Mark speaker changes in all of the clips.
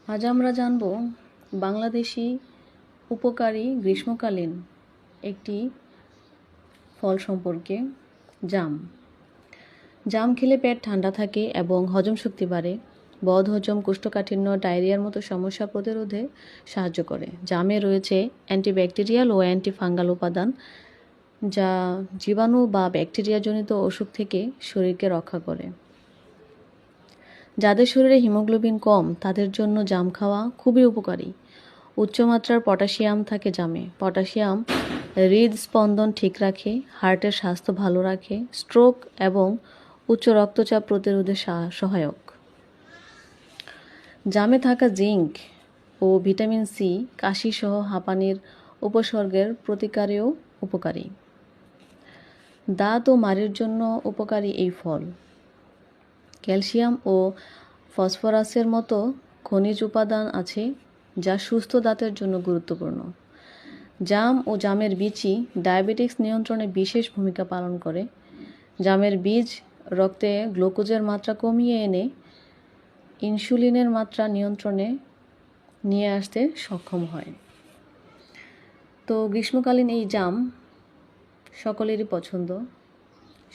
Speaker 1: আজ আমরা জানব বাংলাদেশি উপকারী গ্রীষ্মকালীন একটি ফল সম্পর্কে। জাম খেলে পেট ঠান্ডা থাকে এবং হজম শক্তি বাড়ে। বদহজম, কোষ্ঠকাঠিন্য, ডায়রিয়ার মতো সমস্যা প্রতিরোধে সাহায্য করে। জামে রয়েছে অ্যান্টিব্যাকটেরিয়াল ও অ্যান্টিফাঙ্গাল উপাদান, যা জীবাণু বা ব্যাকটেরিয়াজনিত অসুখ থেকে শরীরকে রক্ষা করে। যাদের শরীরে হিমোগ্লোবিন কম তাদের জন্য জাম খাওয়া খুবই উপকারী। উচ্চমাত্রার পটাশিয়াম থাকে জামে। পটাশিয়াম হৃদস্পন্দন ঠিক রাখে, হার্টের স্বাস্থ্য ভালো রাখে, স্ট্রোক এবং উচ্চ রক্তচাপ প্রতিরোধে সহায়ক। জামে থাকা জিঙ্ক ও ভিটামিন সি কাশি সহ হাঁপানির উপসর্গের প্রতিকারেও উপকারী। দাঁত ও মাড়ির জন্য উপকারী এই ফল। ক্যালসিয়াম ও ফসফরাসের মতো খনিজ উপাদান আছে, যা সুস্থ দাঁতের জন্য গুরুত্বপূর্ণ। জাম ও জামের বীজই ডায়াবেটিস নিয়ন্ত্রণে বিশেষ ভূমিকা পালন করে। জামের বীজ রক্তে গ্লুকোজের মাত্রা কমিয়ে এনে ইনসুলিনের মাত্রা নিয়ন্ত্রণে নিয়ে আসতে সক্ষম হয়। তো গ্রীষ্মকালীন এই জাম সকলেরই পছন্দ,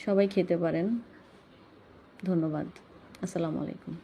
Speaker 1: সবাই খেতে পারেন। ধন্যবাদ। আসসালামু আলাইকুম।